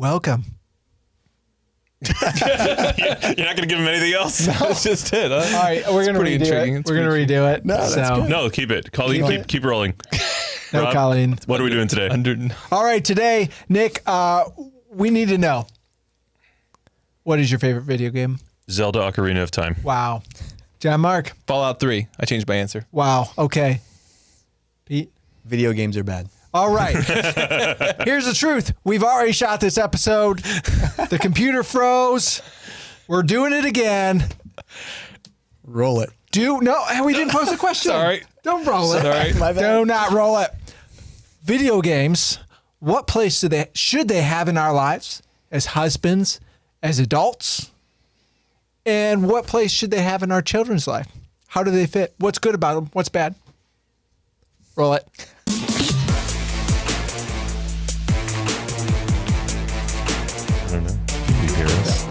welcome. You're not going to give him anything else? No. That's just it. Huh? All right, we're going to redo it. We're going to redo it. No, that's good. No, keep it. Colleen, keep rolling. No, Rob, Colleen. What are we doing today? All right, today, Nick, we need to know, what is your favorite video game? Zelda Ocarina of Time. Wow. John Mark? Fallout 3. I changed my answer. Wow. Okay. Pete? Video games are bad. All right. Here's the truth. We've already shot this episode. The computer froze. We're doing it again. Roll it. No, we didn't pose a question. Sorry. Don't roll it. Sorry. My bad. Do not roll it. Video games, what place should they have in our lives as husbands, as adults? And what place should they have in our children's life? How do they fit? What's good about them? What's bad? Roll it. I don't know. Do you hear us?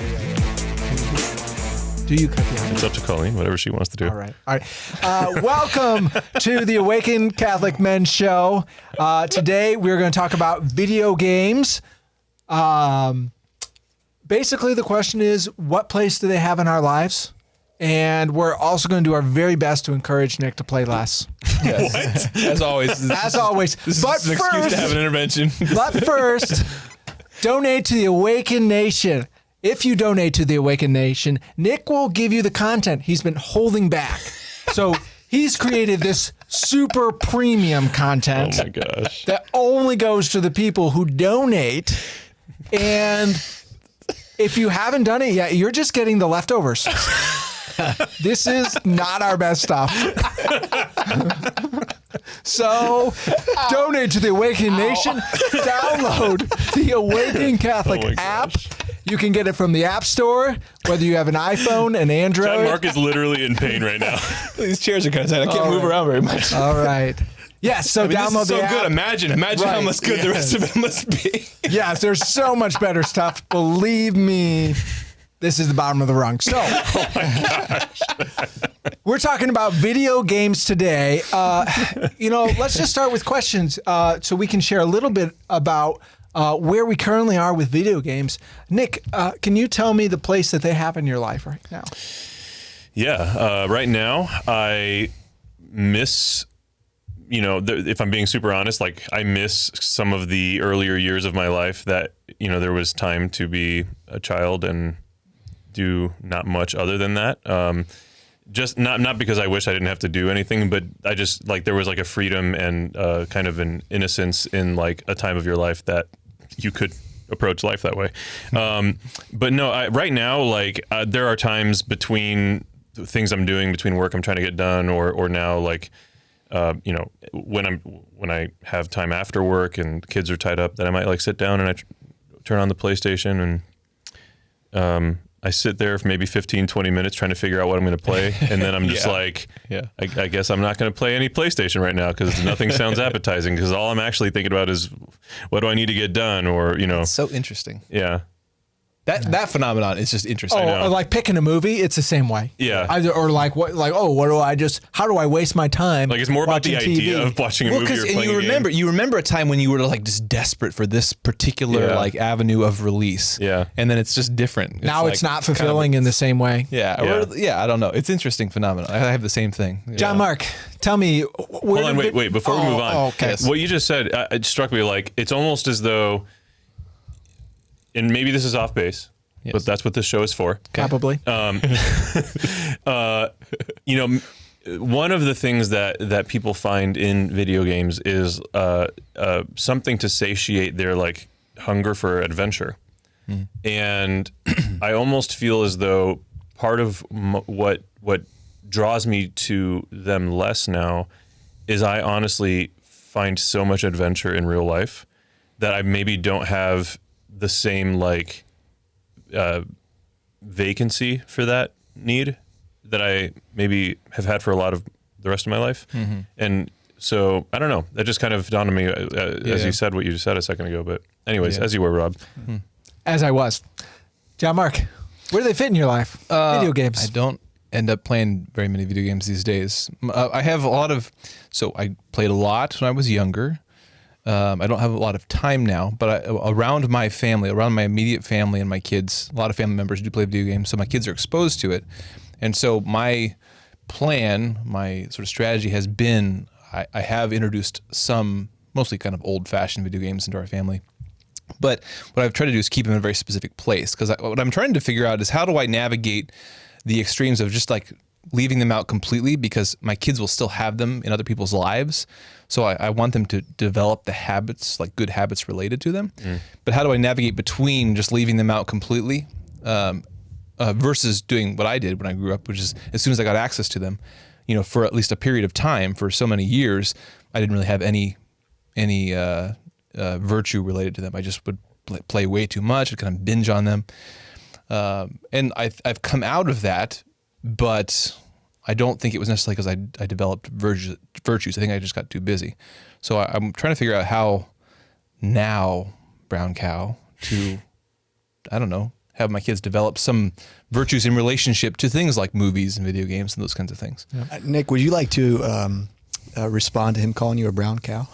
Do you cut the audio? It's up to Colleen, whatever she wants to do. All right. All right. Welcome to the AWAKEN Catholic Men's Show. Today, we're going to talk about video games. Basically, the question is, what place do they have in our lives? And we're also going to do our very best to encourage Nick to play less. Yes. What? As always. As always. This But is an excuse to have an intervention. But first, donate to the AWAKEN Nation. If you donate to the AWAKEN Nation, Nick will give you the content he's been holding back. So he's created this super premium content Oh my gosh. that only goes to the people who donate. And if you haven't done it yet, you're just getting the leftovers. This is not our best stuff. So donate to the AWAKEN Nation. Download the AWAKEN Catholic Oh my app. gosh. You can get it from the App Store, whether you have an iPhone, an Android. John Mark is literally in pain right now. These chairs are kind of tight. I can't move around very much. All right. Yes, so I mean, download this is so the app. good. Imagine how Right. much good the rest of it must be. Yes, there's so much better stuff. Believe me, this is the bottom of the rung. So, we're talking about video games today. Let's just start with questions so we can share a little bit about where we currently are with video games. Nick, can you tell me the place that they have in your life right now? Yeah. Right now, I miss... if I'm being super honest, like I miss some of the earlier years of my life that, there was time to be a child and do not much other than that. Just not because I wish I didn't have to do anything, but I just there was a freedom and kind of an innocence in a time of your life that you could approach life that way. But no, right now, there are times between things I'm doing, between work I'm trying to get done or now when I have time after work and kids are tied up, that I might sit down and I turn on the PlayStation and I sit there for maybe 15, 20 minutes trying to figure out what I'm going to play. And then I'm just I guess I'm not going to play any PlayStation right now because nothing sounds appetizing because all I'm actually thinking about is what do I need to get done or, It's so interesting. Yeah. That phenomenon is just interesting. Oh, like picking a movie, it's the same way. Yeah. How do I waste my time? It's more about the watching idea TV? of watching a movie or playing a game. You remember a time when you were just desperate for this particular avenue of release. Yeah. And then it's just different. Now it's not fulfilling in the same way. Yeah. I don't know. It's interesting phenomenon. I have the same thing. Yeah. John Mark, tell me. Hold on, wait. Before we move on, okay. What you just said, it struck me it's almost as though, and maybe this is off base, but that's what this show is for. Probably. One of the things that people find in video games is something to satiate their hunger for adventure. And I almost feel as though part of what draws me to them less now is I honestly find so much adventure in real life that I maybe don't have the same vacancy for that need that I maybe have had for a lot of the rest of my life. Mm-hmm. And so I don't know, that just kind of dawned on me as you said what you just said a second ago, but anyways, as you were, Rob. Mm-hmm. As I was. John Mark, where do they fit in your life? Video games. I don't end up playing very many video games these days. I have a lot of, so I played a lot when I was younger. I don't have a lot of time now, but around my family, around my immediate family and my kids, a lot of family members do play video games, so my kids are exposed to it. And so my plan, my sort of strategy has been, I have introduced some mostly kind of old-fashioned video games into our family. But what I've tried to do is keep them in a very specific place, because what I'm trying to figure out is how do I navigate the extremes of just like leaving them out completely, because my kids will still have them in other people's lives. So I want them to develop the habits, like good habits related to them. But how do I navigate between just leaving them out completely versus doing what I did when I grew up, which is as soon as I got access to them, for at least a period of time, for so many years, I didn't really have any virtue related to them. I just would play way too much. I'd kind of binge on them. And I've come out of that, but I don't think it was necessarily because I developed virtues. I think I just got too busy. So I'm trying to figure out how now, Brown Cow, to, I don't know, have my kids develop some virtues in relationship to things like movies and video games and those kinds of things. Yeah. Nick, would you like to respond to him calling you a brown cow?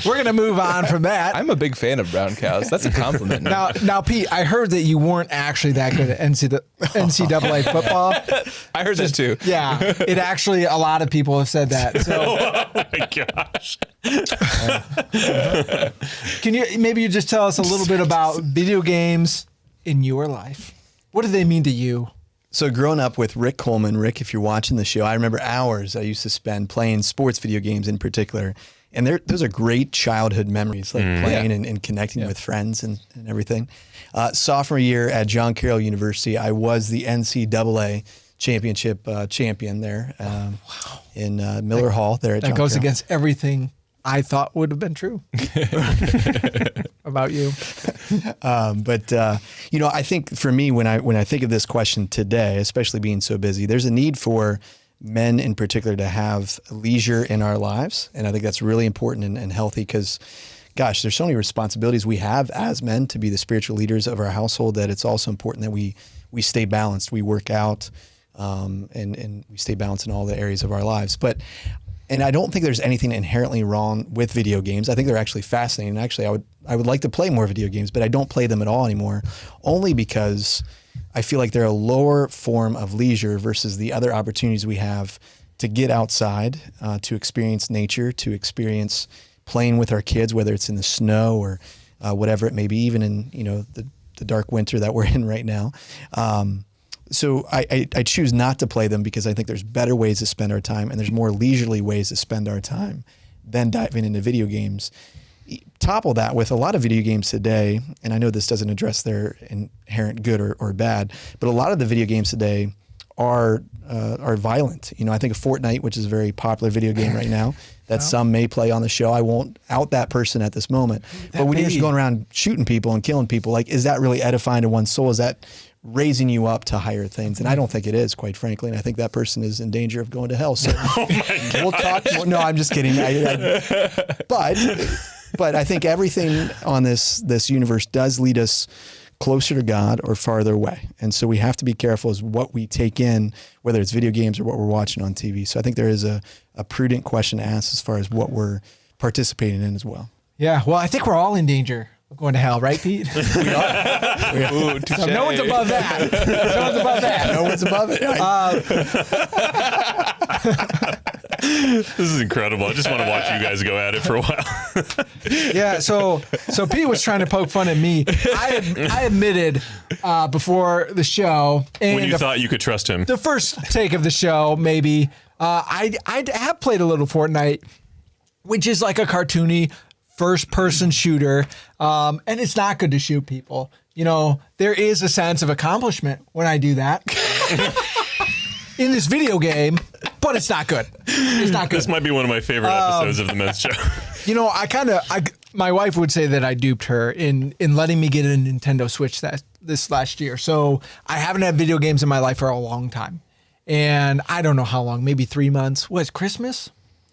We're going to move on from that. I'm a big fan of brown cows. That's a compliment. Now, Pete, I heard that you weren't actually that good at NCAA football. I heard that too. Yeah, it actually, a lot of people have said that. So, Oh my gosh. can you just tell us a little bit about video games in your life? What do they mean to you? So growing up with Rick Coleman, Rick, if you're watching the show, I remember hours I used to spend playing sports video games in particular. And those are great childhood memories, like playing and connecting with friends and everything. Sophomore year at John Carroll University, I was the NCAA championship champion there in Miller Hall there at John That goes Carroll. against everything I thought would have been true about you. I think for me, when I think of this question today, especially being so busy, there's a need for men in particular to have leisure in our lives. And I think that's really important and healthy because, gosh, there's so many responsibilities we have as men to be the spiritual leaders of our household that it's also important that we stay balanced. We work out and we stay balanced in all the areas of our lives. And I don't think there's anything inherently wrong with video games. I think they're actually fascinating. Actually, I would like to play more video games, but I don't play them at all anymore, only because I feel like they're a lower form of leisure versus the other opportunities we have to get outside, to experience nature, to experience playing with our kids, whether it's in the snow or whatever it may be, even in the dark winter that we're in right now. So I choose not to play them because I think there's better ways to spend our time and there's more leisurely ways to spend our time than diving into video games. Topple that with a lot of video games today, and I know this doesn't address their inherent good or bad, but a lot of the video games today are violent. I think of Fortnite, which is a very popular video game right now that some may play on the show. I won't out that person at this moment. But when you're just going around shooting people and killing people, is that really edifying to one's soul? Is that raising you up to higher things? And I don't think it is, quite frankly. And I think that person is in danger of going to hell. So we'll talk more. No, I'm just kidding. But I think everything on this universe does lead us closer to God or farther away. And so we have to be careful as what we take in, whether it's video games or what we're watching on TV. So I think there is a prudent question to ask as far as what we're participating in as well. Yeah, well, I think we're all in danger of going to hell, right, Pete? We are. Ooh, So no one's above that. No one's above that. No one's above it. This is incredible. I just want to watch you guys go at it for a while. Yeah, so Pete was trying to poke fun at me. I admitted before the show, and When you thought you could trust him. the first take of the show, maybe I have played a little Fortnite, which is like a cartoony first-person shooter, and it's not good to shoot people. There is a sense of accomplishment when I do that in this video game, but it's not good. It's not good. This might be one of my favorite episodes of the men's show. My wife would say that I duped her in letting me get a Nintendo Switch this last year. So I haven't had video games in my life for a long time. And I don't know how long, maybe 3 months. What, Christmas?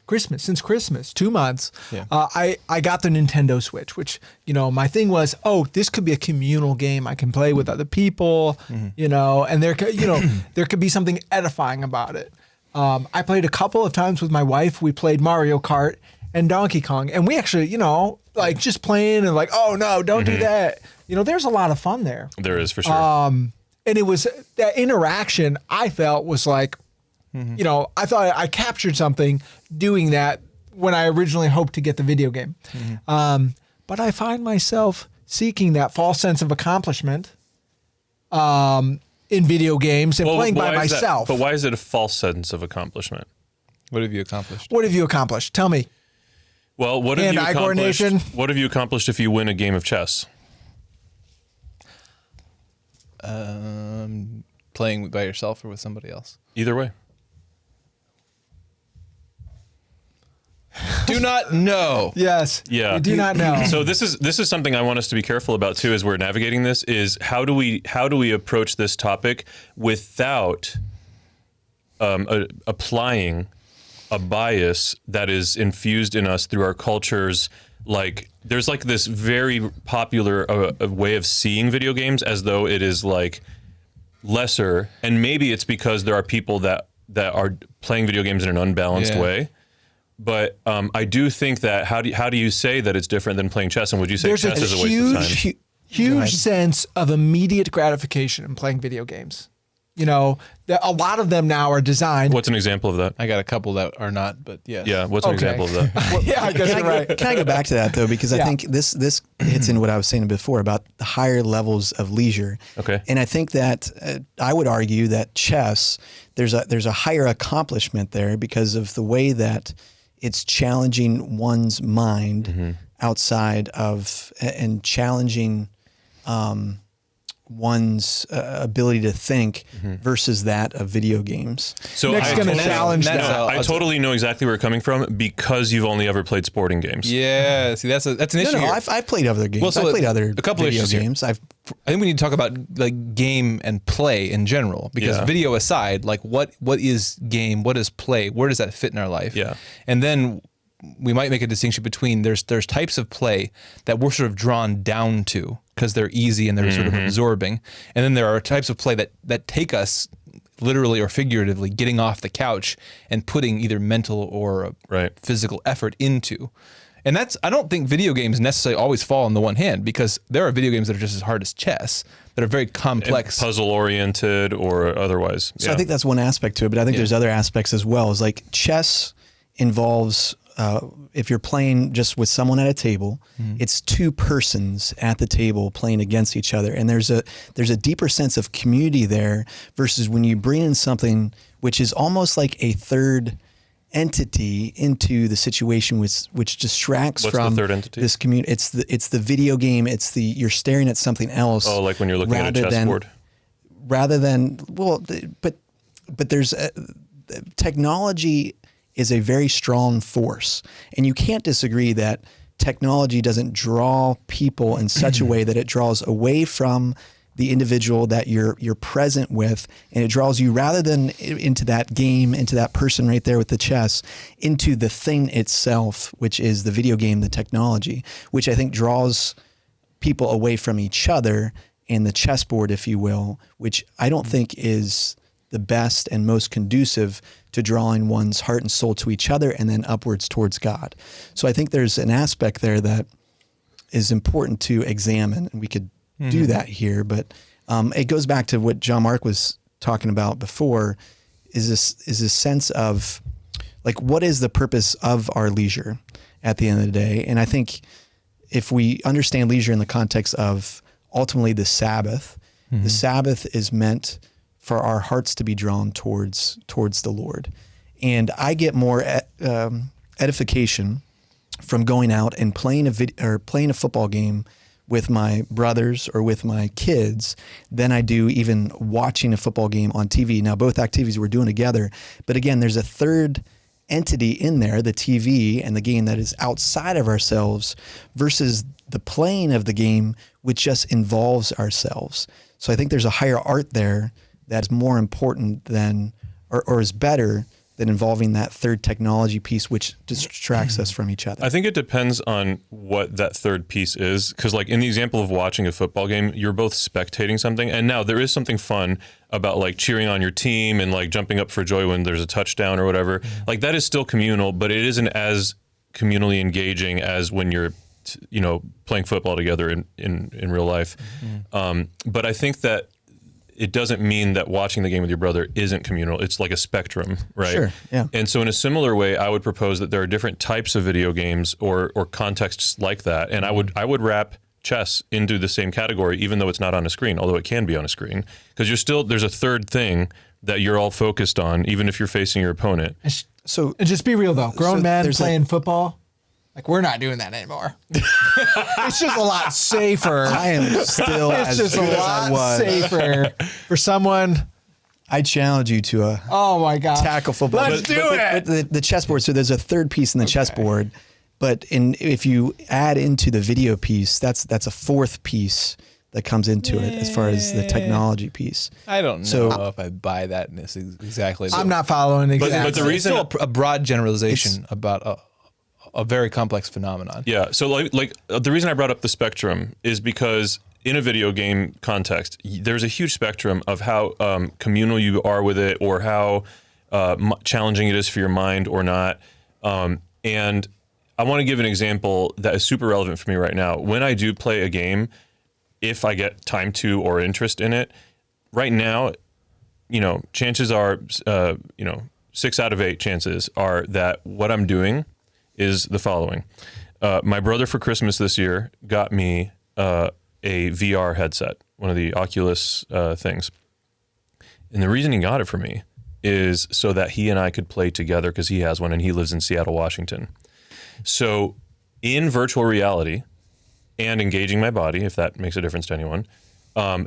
Since Christmas, 2 months. Yeah. I got the Nintendo Switch, which, my thing was, this could be a communal game. I can play with other people, and there could be something edifying about it. I played a couple of times with my wife. We played Mario Kart, and Donkey Kong. And we actually, like just playing and like, oh no, don't do that. There's a lot of fun there. There is for sure. And it was that interaction I felt was like, I thought I captured something doing that when I originally hoped to get the video game. But I find myself seeking that false sense of accomplishment in video games and playing by myself. But why is it a false sense of accomplishment? What have you accomplished? What have you accomplished? Tell me. Well, what have you Hand-eye accomplished? coordination. What have you accomplished if you win a game of chess? Playing by yourself or with somebody else? Either way. Do not know. Yes. Yeah. We do not know. So this is something I want us to be careful about too, as we're navigating this. Is how do we approach this topic without applying a bias that is infused in us through our cultures? Like there's like this very popular way of seeing video games as though it is like lesser, and maybe it's because there are people that are playing video games in an unbalanced way. But I do think that how do you say that it's different than playing chess? And would you say There's chess is a waste of time? Huge sense of immediate gratification in playing video games. A lot of them now are designed. What's an example of that? I got a couple that are not, but yes. Yeah, what's an example of that? Yeah, I guess you're right. Can I go back to that though? Because I think this hits in what I was saying before about the higher levels of leisure. Okay. And I think that I would argue that chess, there's a higher accomplishment there because of the way that it's challenging one's mind outside of and challenging one's ability to think versus that of video games. So Nick's gonna challenge that. I totally know exactly where you're coming from because you've only ever played sporting games. Yeah. See, that's an issue. No, here. I've played other games. Well, so I've played other a couple video issues here. games. I think we need to talk about like game and play in general, because video aside, like what is game, what is play, where does that fit in our life? Yeah. And then we might make a distinction between there's types of play that we're sort of drawn down to because they're easy and they're sort of absorbing, and then there are types of play that take us literally or figuratively getting off the couch and putting either mental or physical effort into. And I don't think video games necessarily always fall on the one hand, because there are video games that are just as hard as chess, that are very complex. Puzzle oriented or otherwise. So I think that's one aspect to it, but I think there's other aspects as well. Is like chess involves, if you're playing just with someone at a table, it's two persons at the table playing against each other. And there's a deeper sense of community there versus when you bring in something which is almost like a third entity into the situation, which distracts from the third entity? This community. It's the video game. You're staring at something else. Oh, like when you're looking at a chessboard. Rather than but there's technology is a very strong force, and you can't disagree that technology doesn't draw people in such a way that it draws away from the individual that you're present with, and it draws you rather than into that game, into that person right there with the chess, into the thing itself, which is the video game, the technology, which I think draws people away from each other and the chessboard, if you will, which I don't think is the best and most conducive to drawing one's heart and soul to each other and then upwards towards God. So I think there's an aspect there that is important to examine, and we could do that here, but it goes back to what John Mark was talking about before, is this sense of like, what is the purpose of our leisure at the end of the day? And I think if we understand leisure in the context of ultimately the Sabbath, the Sabbath is meant for our hearts to be drawn towards the Lord. And I get more edification from going out and playing a football game with my brothers or with my kids than I do even watching a football game on TV. Now, both activities we're doing together, but again, there's a third entity in there, the TV and the game, that is outside of ourselves versus the playing of the game, which just involves ourselves. So I think there's a higher art there that's more important than, or is better than involving that third technology piece, which distracts us from each other. I think it depends on what that third piece is. Because like in the example of watching a football game, you're both spectating something. And now there is something fun about like cheering on your team and like jumping up for joy when there's a touchdown or whatever. Like that is still communal, but it isn't as communally engaging as when you're, playing football together in real life. But I think that it doesn't mean that watching the game with your brother isn't communal. It's like a spectrum, right? Sure, yeah. And so in a similar way, I would propose that there are different types of video games or contexts like that. And I would wrap chess into the same category, even though it's not on a screen, although it can be on a screen, because there's a third thing that you're all focused on, even if you're facing your opponent. So, and just be real though, grown men there's playing football, like we're not doing that anymore. It's just a lot safer. I am still It's as just a good as I lot was. safer for someone. I challenge you to a Oh my God. tackle football. Let's do it. But the chessboard, so there's a third piece in the chessboard, but if you add into the video piece, that's a fourth piece that comes into it as far as the technology piece. I don't know So- if I buy that exactly. I'm not following exactly. But the It's reason still a broad generalization about a very complex phenomenon. Yeah. So like the reason I brought up the spectrum is because in a video game context, there's a huge spectrum of how communal you are with it, or how challenging it is for your mind or not. And I want to give an example that is super relevant for me right now. When I do play a game, if I get time to or interest in it, right now, chances are, 6 out of 8 chances are that what I'm doing is the following. My brother for Christmas this year got me a VR headset, one of the Oculus things. And the reason he got it for me is so that he and I could play together, because he has one and he lives in Seattle, Washington. So in virtual reality and engaging my body, if that makes a difference to anyone,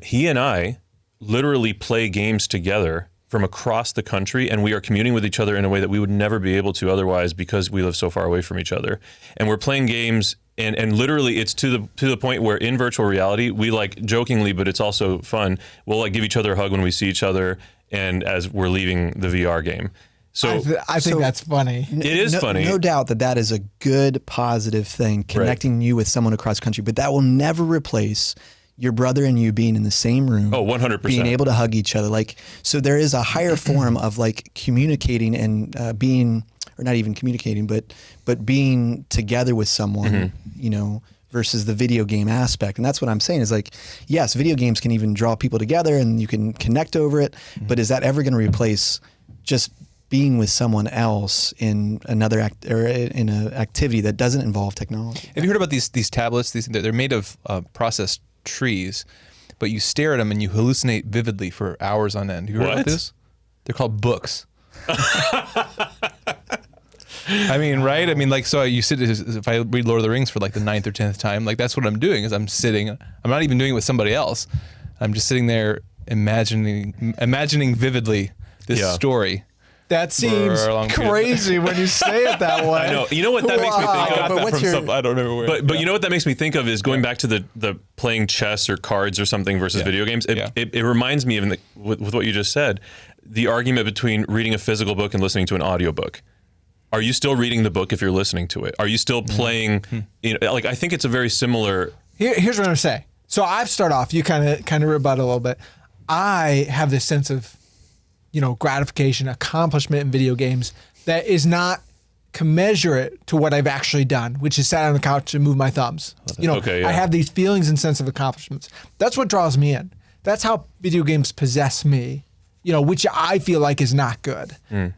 he and I literally play games together from across the country, and we are communing with each other in a way that we would never be able to otherwise, because we live so far away from each other. And we're playing games, and literally it's to the point where in virtual reality, we like jokingly, but it's also fun, we'll like give each other a hug when we see each other and as we're leaving the VR game. So I think that's funny. it is funny. No doubt that is a good, positive thing, connecting you with someone across the country, but that will never replace your brother and you being in the same room. Oh, 100%. Being able to hug each other. So there is a higher form of communicating and being, or not even communicating, but being together with someone, versus the video game aspect. And that's what I'm saying is yes, video games can even draw people together and you can connect over it, but is that ever going to replace just being with someone else in another in an activity that doesn't involve technology? Have you heard about these tablets? They're made of processed trees, but you stare at them and you hallucinate vividly for hours on end. Have you heard about this? They're called books. I mean, right? I mean, so you sit, if I read Lord of the Rings for the 9th or 10th time, that's what I'm doing, is I'm sitting, I'm not even doing it with somebody else. I'm just sitting there imagining vividly this story. That seems crazy when you say it that way. I know. You know what that makes me think of? I got that from I don't remember where. But you know what that makes me think of is going back to the playing chess or cards or something versus video games. It reminds me of, with what you just said, the argument between reading a physical book and listening to an audiobook. Are you still reading the book if you're listening to it? Are you still playing? I think it's a very similar. Here's what I'm saying. So I've started off. You kind of rebut a little bit. I have this sense of, gratification, accomplishment in video games that is not commensurate to what I've actually done, which is sat on the couch and move my thumbs. I have these feelings and sense of accomplishments. That's what draws me in. That's how video games possess me, which I feel like is not good. And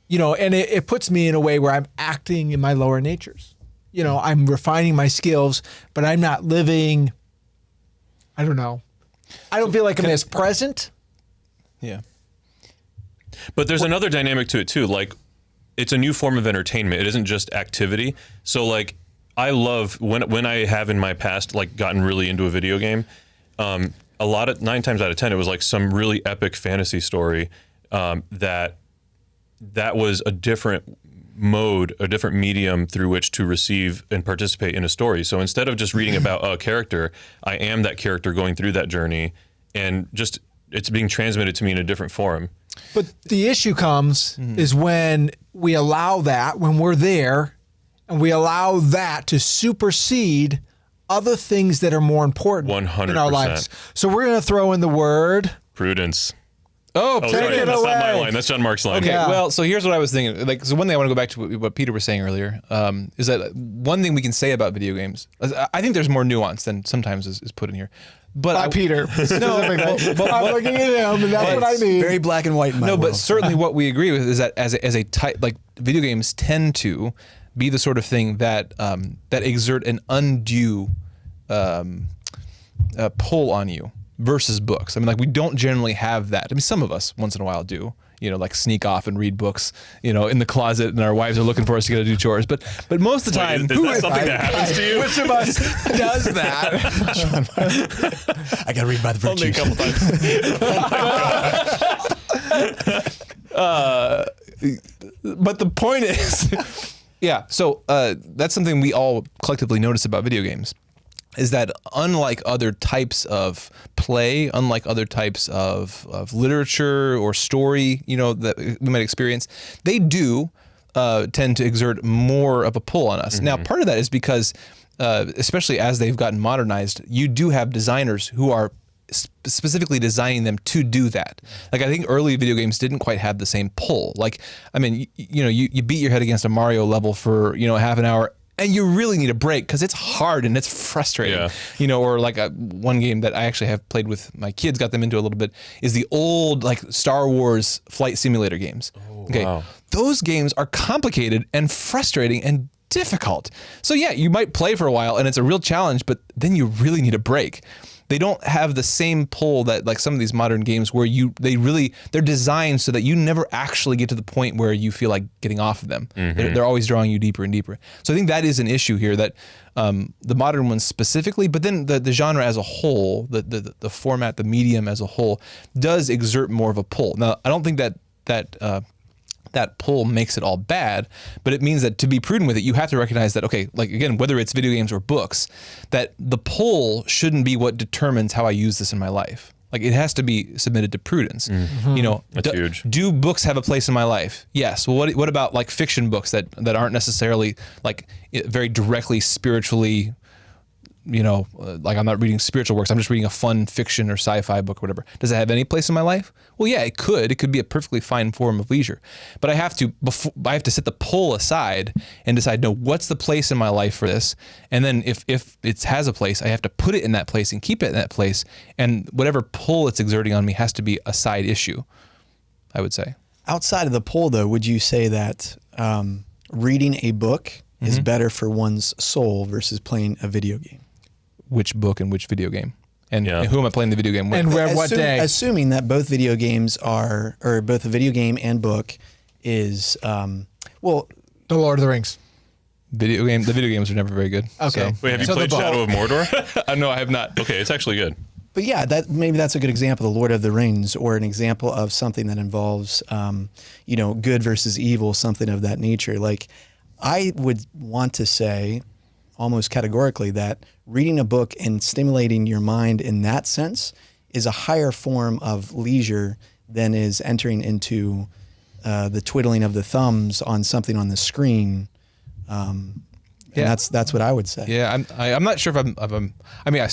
it puts me in a way where I'm acting in my lower natures. I'm refining my skills, but I'm not living, I don't know. I don't feel like I'm as present. Yeah. But there's another dynamic to it too. It's a new form of entertainment. It isn't just activity. So I love when I have in my past gotten really into a video game. A lot of 9 times out of 10, it was some really epic fantasy story that was a different mode, a different medium through which to receive and participate in a story. So instead of just reading about a character, I am that character going through that journey, and just it's being transmitted to me in a different form. But the issue comes is when we allow that, when we're there, and we allow that to supersede other things that are more important 100%. in our lives. So we're going to throw in the word Prudence. Oh, Oh, Take sorry, it that's not my away. line. That's John Mark's line. Okay, Yeah. well, so here's what I was thinking. Like, so one thing I want to go back to what Peter was saying earlier is that one thing we can say about video games. I think there's more nuance than sometimes is put in here. But By Peter. No, I'm looking at him, and that's what I mean. Very black and white in my no, world. but certainly what we agree with is that as a type, like video games tend to be the sort of thing that that exert an undue pull on you versus books. I mean, like we don't generally have that. I mean, some of us once in a while do. You know, like sneak off and read books, you know, in the closet, and our wives are looking for us to go do chores. But most of the time, Is that something that happens to you? Which of us does that? I got to read by the Only a virtues. couple times. but the point is, yeah. So that's something we all collectively notice about video games, is that unlike other types of play, unlike other types of literature or story, you know, that we might experience, they do tend to exert more of a pull on us. Now, part of that is because, especially as they've gotten modernized, you do have designers who are specifically designing them to do that. Like, I think early video games didn't quite have the same pull. Like, I mean, you beat your head against a Mario level for, you know, half an hour, and you really need a break because it's hard and it's frustrating. Yeah. You know, or like one game that I actually have played with my kids, got them into a little bit, is the old like Star Wars flight simulator games. Okay, wow. those games are complicated and frustrating and difficult. So yeah, you might play for a while and it's a real challenge, but then you really need a break. They don't have the same pull that like some of these modern games where they're designed so that you never actually get to the point where you feel like getting off of them. They're always drawing you deeper and deeper. So I think that is an issue here, that the modern ones specifically, but then the genre as a whole, the format, the medium as a whole, does exert more of a pull. Now, I don't think that pull makes it all bad, but it means that to be prudent with it, you have to recognize that, okay, like again, whether it's video games or books, that the pull shouldn't be what determines how I use this in my life. Like, it has to be submitted to prudence. You know, That's huge. Do books have a place in my life? Yes. Well, what about like fiction books that aren't necessarily like very directly spiritually, you know, like I'm not reading spiritual works, I'm just reading a fun fiction or sci-fi book or whatever. Does it have any place in my life? Well, yeah, it could. It could be a perfectly fine form of leisure. But I have to set the pull aside and decide, no, what's the place in my life for this? And then if it has a place, I have to put it in that place and keep it in that place. And whatever pull it's exerting on me has to be a side issue, I would say. Outside of the poll, though, would you say that reading a book is better for one's soul versus playing a video game? Which book and which video game? And Yeah. who am I playing the video game with? And where, what day? Assuming that both video games are, or both a video game and book is, well, The Lord of the Rings. The video games are never very good. Okay. Wait, have you So the played book. Shadow of Mordor? No, I have not. Okay, it's actually good. but yeah, maybe that's a good example, The Lord of the Rings, or an example of something that involves, you know, good versus evil, something of that nature. Like, I would want to say, almost categorically, that reading a book and stimulating your mind in that sense is a higher form of leisure than is entering into the twiddling of the thumbs on something on the screen. And that's what I would say. Yeah, I'm not sure if I'm. I mean, I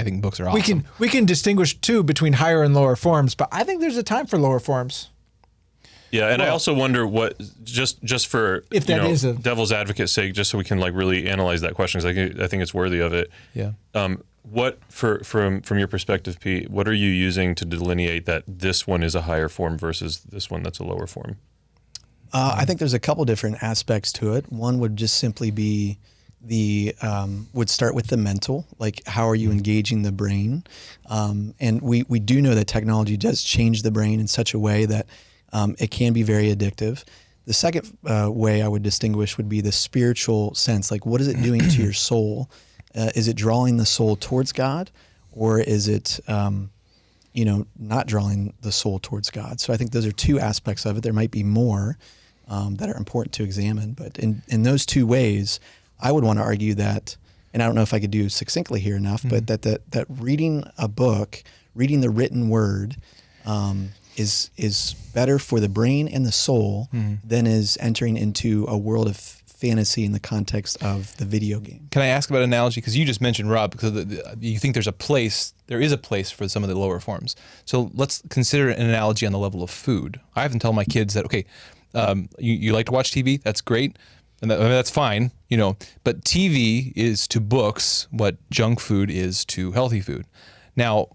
think books are awesome. We can distinguish too between higher and lower forms, but I think there's a time for lower forms. Yeah, and I also wonder what, just for If that is a- devil's advocate's sake, just so we can like really analyze that question, because I think it's worthy of it. Yeah. What from your perspective, Pete? What are you using to delineate that this one is a higher form versus this one that's a lower form? I think there's a couple different aspects to it. One would just simply be would start with the mental, like how are you engaging the brain? And we do know that technology does change the brain in such a way that it can be very addictive. The second way I would distinguish would be the spiritual sense, like what is it doing to your soul? Is it drawing the soul towards God, or is it not drawing the soul towards God? So I think those are two aspects of it. There might be more that are important to examine, but in those two ways, I would want to argue that, and I don't know if I could do succinctly here enough, but that reading a book, reading the written word, is better for the brain and the soul than is entering into a world of fantasy in the context of the video game. Can I ask about an analogy? Because you just mentioned, Rob, because you think there is a place for some of the lower forms. So let's consider an analogy on the level of food. I often tell my kids that, okay, you like to watch TV, that's great, and that's fine, but TV is to books what junk food is to healthy food. Now,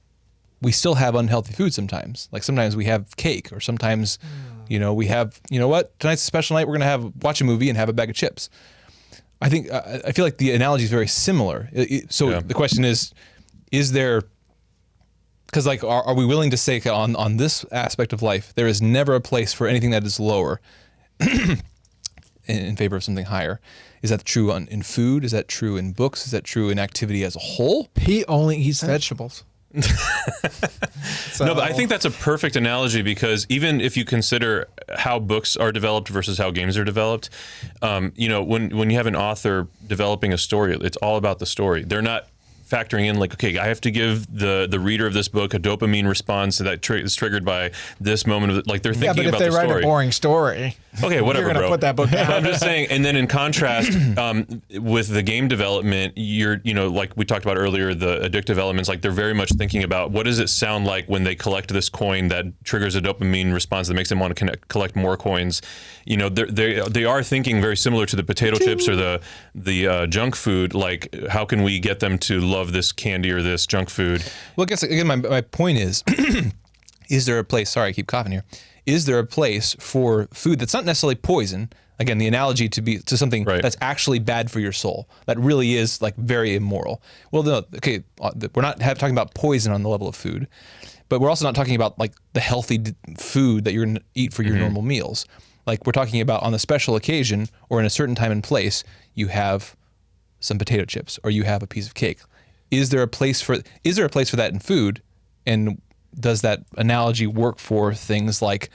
we still have unhealthy food sometimes. Like sometimes we have cake, or sometimes, we have, tonight's a special night, we're going to watch a movie and have a bag of chips. I feel like the analogy is very similar. The question is there, because like, are we willing to say on this aspect of life, there is never a place for anything that is lower in favor of something higher? Is that true in food? Is that true in books? Is that true in activity as a whole? He only eats vegetables. No, but I think that's a perfect analogy, because even if you consider how books are developed versus how games are developed, when you have an author developing a story, it's all about the story. They're not factoring in like, okay, I have to give the reader of this book a dopamine response that is triggered by this moment of like they're thinking about the story. Yeah, but if they write a boring story, okay, whatever, you're gonna put that book down. But I'm just saying, and then in contrast, with the game development, like we talked about earlier, the addictive elements, like they're very much thinking about what does it sound like when they collect this coin that triggers a dopamine response that makes them want to collect more coins. They are thinking very similar to the potato chips or the junk food. Like, how can we get them to love this candy or this junk food? Well, I guess again, my point is, is there a place? Sorry, I keep coughing here. Is there a place for food that's not necessarily poison? Again, the analogy to something that's actually bad for your soul, that really is like very immoral. Well, no, okay, we're not talking about poison on the level of food, but we're also not talking about like the healthy food that you're going to eat for your normal meals. Like we're talking about on a special occasion or in a certain time and place, you have some potato chips or you have a piece of cake. Is there a place for that in food? And does that analogy work for things like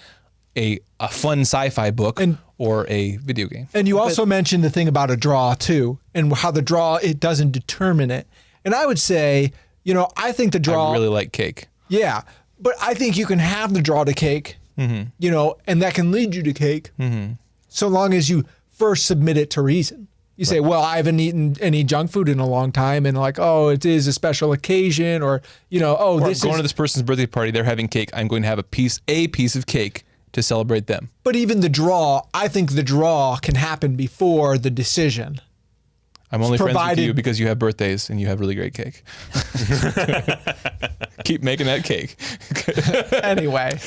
a fun sci-fi book or a video game? And you also mentioned the thing about a draw too, and how the draw, it doesn't determine it. And I would say, I think the draw... I really like cake. Yeah, but I think you can have the draw to cake, and that can lead you to cake, so long as you first submit it to reason. You say, well, I haven't eaten any junk food in a long time, and like, oh, it is a special occasion, or, or going to this person's birthday party, they're having cake, I'm going to have a piece of cake to celebrate them. But even the draw, I think the draw can happen before the decision. I'm only friends with you because you have birthdays and you have really great cake. Keep making that cake. Anyway.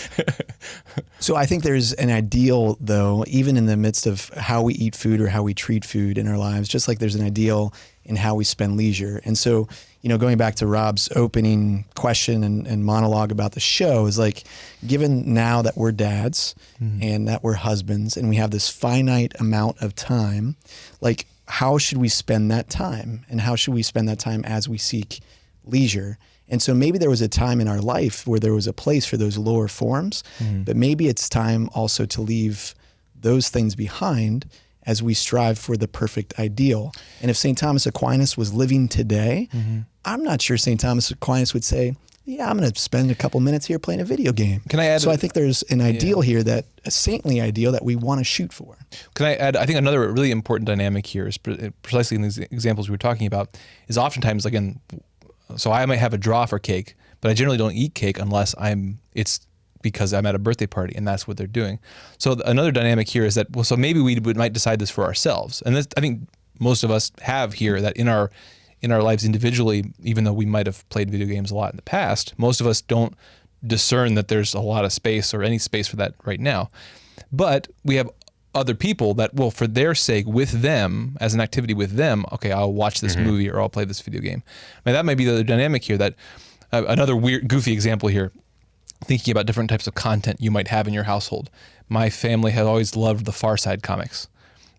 So I think there's an ideal, though, even in the midst of how we eat food or how we treat food in our lives, just like there's an ideal in how we spend leisure. And so, going back to Rob's opening question and monologue about the show is like, given now that we're dads and that we're husbands and we have this finite amount of time, like, how should we spend that time? And how should we spend that time as we seek leisure? And so maybe there was a time in our life where there was a place for those lower forms, but maybe it's time also to leave those things behind as we strive for the perfect ideal. And if St. Thomas Aquinas was living today, I'm not sure St. Thomas Aquinas would say, yeah, I'm going to spend a couple minutes here playing a video game. Can I add? So I think there's an ideal here, a saintly ideal that we want to shoot for. Can I add? I think another really important dynamic here is precisely in these examples we were talking about is oftentimes, again, so I might have a draw for cake, but I generally don't eat cake unless it's because I'm at a birthday party and that's what they're doing. So another dynamic here is that, well, so maybe we might decide this for ourselves. And this, I think most of us have here that in our lives individually, even though we might have played video games a lot in the past, most of us don't discern that there's a lot of space or any space for that right now. But we have other people that, well, for their sake, with them, as an activity with them, okay, I'll watch this movie or I'll play this video game. I mean, that might be the other dynamic here, that another weird, goofy example here, thinking about different types of content you might have in your household. My family has always loved the Far Side comics.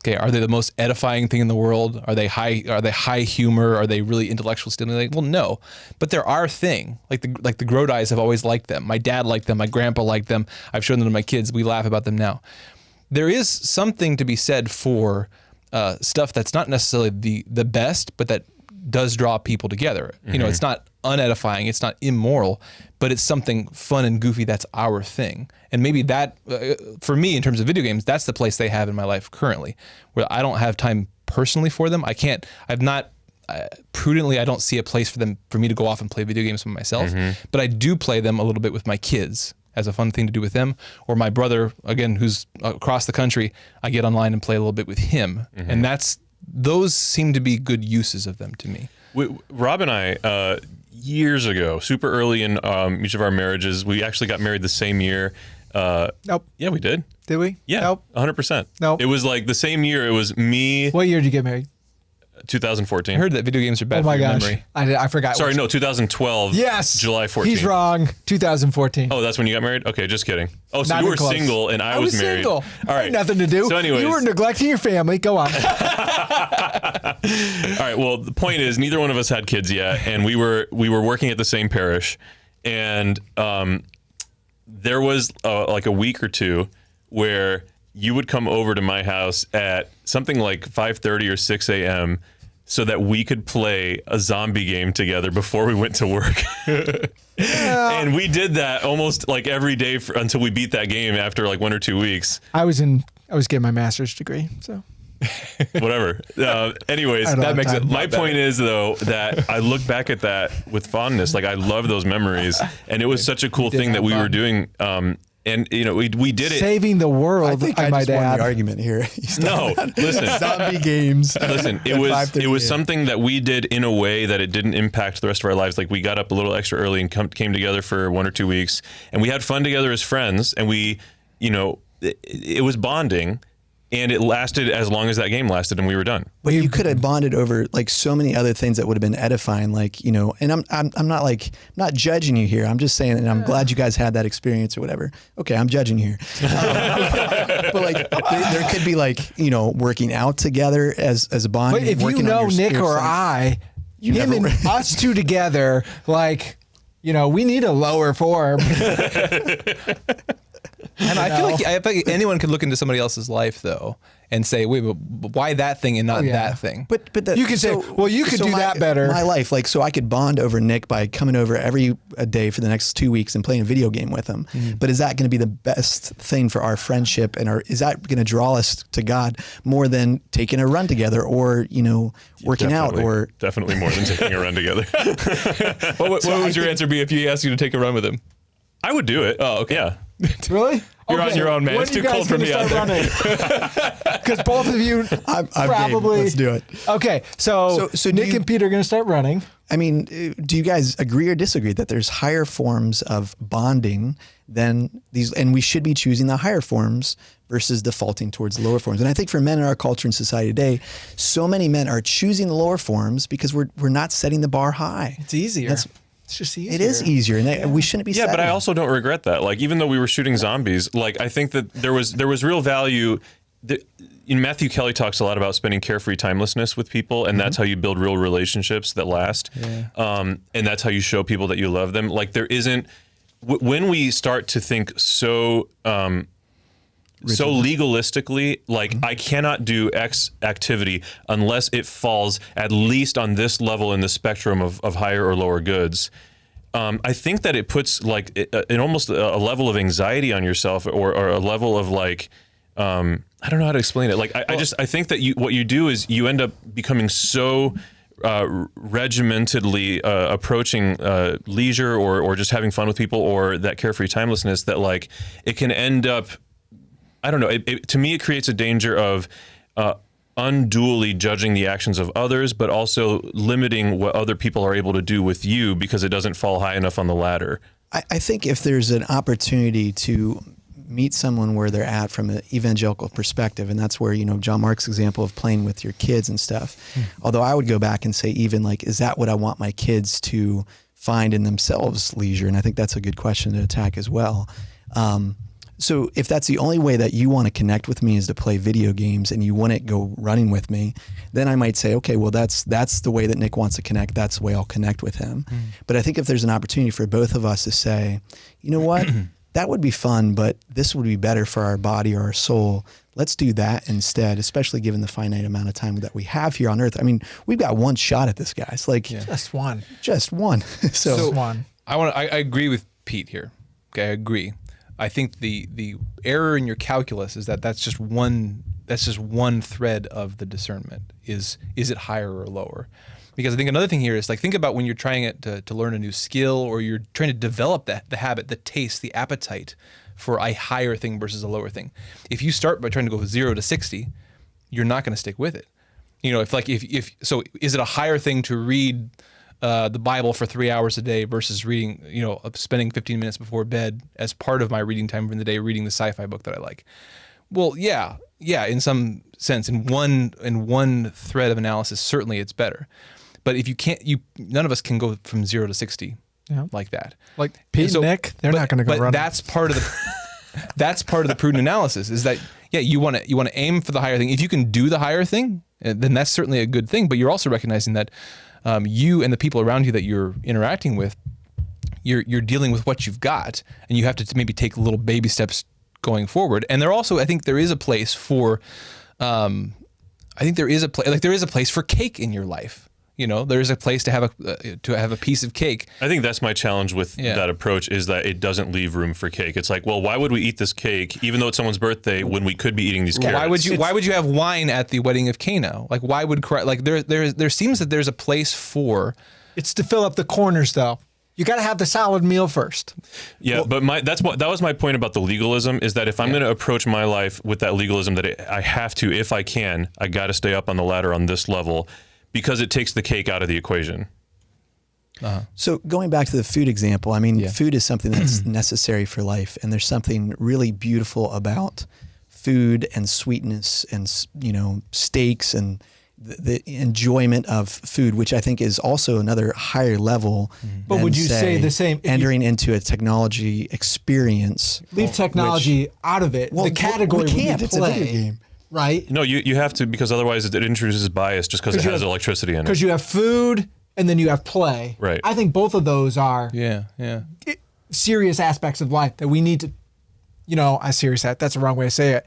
Okay, are they the most edifying thing in the world? Are they high humor? Are they really intellectual stimulating? Well, no, but they're our thing. Like the Grodies have always liked them. My dad liked them. My grandpa liked them. I've shown them to my kids. We laugh about them now. There is something to be said for stuff that's not necessarily the best, but that does draw people together. It's not unedifying, it's not immoral, but it's something fun and goofy that's our thing. And maybe that, for me, in terms of video games, that's the place they have in my life currently, where I don't have time personally for them. Prudently, I don't see a place for me to go off and play video games with myself, but I do play them a little bit with my kids as a fun thing to do with them, or my brother, again, who's across the country, I get online and play a little bit with him. And those seem to be good uses of them to me. Rob and I, years ago, super early in each of our marriages, we actually got married the same year. Nope. Yeah, we did. Did we? Yeah, Nope. 100%. Nope. It was like the same year. It was me. What year did you get married? 2014. I heard that video games are bad Oh my for your gosh. memory. I forgot. Sorry, no, 2012. Yes. July 14th. He's wrong. 2014. Oh, that's when you got married? Okay, just kidding. Oh, so Not you even were close. single and I was married. Single. All right. Had nothing to do. So anyways. You were neglecting your family. Go on. All right. Well, the point is, neither one of us had kids yet, and we were working at the same parish, and there was like a week or two where you would come over to my house at something like 5:30 or 6 a.m. so that we could play a zombie game together before we went to work. And we did that almost like every day until we beat that game after like 1 or 2 weeks. I was getting my master's degree, so. Whatever. Anyways, That makes time. it. My point is though that I look back at that with fondness. Like I love those memories, and it was such a cool thing that we were doing. And you know, we did it. Saving the world. I think I might just won add. the argument here. He's No, listen. zombie games. Listen, it was something that we did in a way that it didn't impact the rest of our lives. Like we got up a little extra early and came together for 1 or 2 weeks, and we had fun together as friends. And we, you know, it was bonding, and it lasted as long as that game lasted, and we were done. But you could have bonded over like so many other things that would have been edifying, like, you know, and I'm not judging you here. I'm just saying, and I'm glad you guys had that experience or whatever. Okay, I'm judging you here. But like there could be like, you know, working out together as a bond. But if you working on know your Nick spiritual- or I, him never and were- us two together, like, you know, we need a lower form. And I feel like anyone could look into somebody else's life though and say, wait, but why that thing and not that thing? But You could say, well, you could do that better. My life, like, so I could bond over Nick by coming over every day for the next 2 weeks and playing a video game with him. But is that going to be the best thing for our friendship, and is that going to draw us to God more than taking a run together, or, you know, working out, or Definitely more than taking a run together. What would your answer be if he asked you to take a run with him? I would do it. Oh, okay. Yeah. Really? You're on your own, man. When It's are you too guys cold for gonna me out start running? Because both of you I'm probably. game. Let's do it. Okay, so So do Nick you- and Pete are going to start running. I mean, do you guys agree or disagree that there's higher forms of bonding than these, and we should be choosing the higher forms versus defaulting towards the lower forms? And I think for men in our culture and society today, so many men are choosing the lower forms because we're not setting the bar high. It's easier. That's- It's just easier. It is easier, and we shouldn't be. Yeah, but I setting. also don't regret that. Like, even though we were shooting zombies, like, I think that there was real value. In Matthew Kelly talks a lot about spending carefree timelessness with people, and that's how you build real relationships that last. And that's how you show people that you love them. Like, there isn't when we start to think so legalistically, like I cannot do X activity unless it falls at least on this level in the spectrum of higher or lower goods. I think that it puts like in almost a level of anxiety on yourself, or a level of like, I don't know how to explain it. Like I think that what you do is you end up becoming so regimentedly approaching leisure or just having fun with people, or that carefree timelessness, that like it can end up, I don't know. To me, it creates a danger of unduly judging the actions of others, but also limiting what other people are able to do with you because it doesn't fall high enough on the ladder. I think if there's an opportunity to meet someone where they're at from an evangelical perspective, and that's where, you know, John Mark's example of playing with your kids and stuff. Although I would go back and say, even like, is that what I want my kids to find in themselves, leisure? And I think that's a good question to attack as well. So if that's the only way that you want to connect with me is to play video games, and you wouldn't go running with me, then I might say, okay, well, that's the way that Nick wants to connect. That's the way I'll connect with him. But I think if there's an opportunity for both of us to say, you know what, that would be fun, but this would be better for our body or our soul. Let's do that instead, especially given the finite amount of time that we have here on earth. I mean, we've got one shot at this, guys. Like Just one. just one. So, Just one. I agree with Pete here. Okay, I agree. I think the error in your calculus is that's just one thread of the discernment. Is it higher or lower? Because I think another thing here is like, think about when you're trying to learn a new skill, or you're trying to develop the habit, the taste, the appetite for a higher thing versus a lower thing. If you start by trying to go 0 to 60, you're not going to stick with it. You know, if so, is it a higher thing to read the Bible for 3 hours a day versus reading, spending 15 minutes before bed as part of my reading time in the day, reading the sci-fi book that I like? Well, yeah, in some sense, in one thread of analysis, certainly it's better. But if you can't, none of us can go from 0 to 60 like that. Like Pete and Nick, they're not going to go But run. that's part of the prudent analysis, is that you want to aim for the higher thing. If you can do the higher thing, then that's certainly a good thing. But you're also recognizing that you and the people around you that you're interacting with, you're dealing with what you've got, and you have to maybe take little baby steps going forward. And there also, I think there is a place for, there is a place for cake in your life. There's a place to have a piece of cake. I think that's my challenge with that approach, is that it doesn't leave room for cake. It's like, well, why would we eat this cake, even though it's someone's birthday, when we could be eating these carrots? Why would you have wine at the wedding of Cana? Like, why would there seems that there's a place for. It's to fill up the corners, though. You got to have the solid meal first. Yeah, but that was my point about the legalism, is that if I'm going to approach my life with that legalism, that I have to, if I can, I got to stay up on the ladder on this level, because it takes the cake out of the equation. So going back to the food example, I mean, food is something that's necessary for life, and there's something really beautiful about food and sweetness and, steaks and the enjoyment of food, which I think is also another higher level. But would you say the same? Entering into a technology experience. Leave technology out of it. Well, the category we can't. would be It's a play, video game. right? No, you have to, because otherwise it introduces bias just because it has electricity in it. Because you have food and then you have play. Right. I think both of those are serious aspects of life that we need to, that's the wrong way to say it.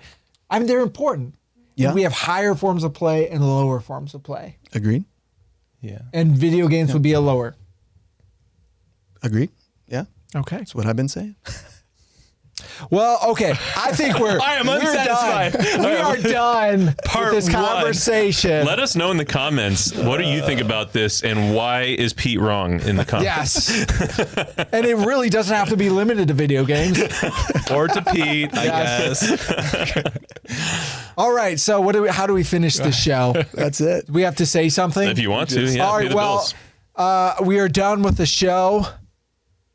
I mean, they're important. Yeah. We have higher forms of play and lower forms of play. Agreed. Yeah. And video games would be a lower. Agreed. Yeah. Okay. That's what I've been saying. Well, okay. I think we're unsatisfied. Done. We are done with this one. conversation. Let us know in the comments, what do you think about this, and why is Pete wrong in the comments? Yes. And it really doesn't have to be limited to video games. Or to Pete, I guess. All right. So how do we finish the show? That's it. We have to say something? If you want to, yeah, All pay right, the bills. we are done with the show.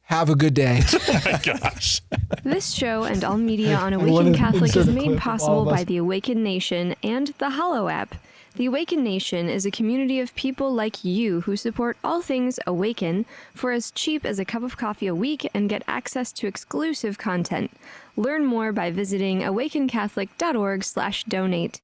Have a good day. Oh my gosh. This show and all media on wanna Awaken Catholic insert is a made clip of possible all of us. by the Awaken Nation and the Hollow app. The Awaken Nation is a community of people like you who support all things Awaken for as cheap as a cup of coffee a week and get access to exclusive content. Learn more by visiting awakencatholic.org/donate.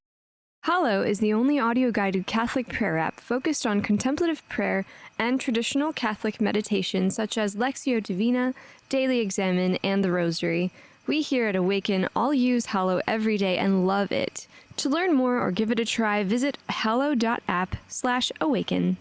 Hollow is the only audio-guided Catholic prayer app focused on contemplative prayer and traditional Catholic meditation such as Lectio Divina, Daily Examen, and the Rosary. We here at Awaken all use Hollow every day and love it. To learn more or give it a try, visit hallow.app/awaken.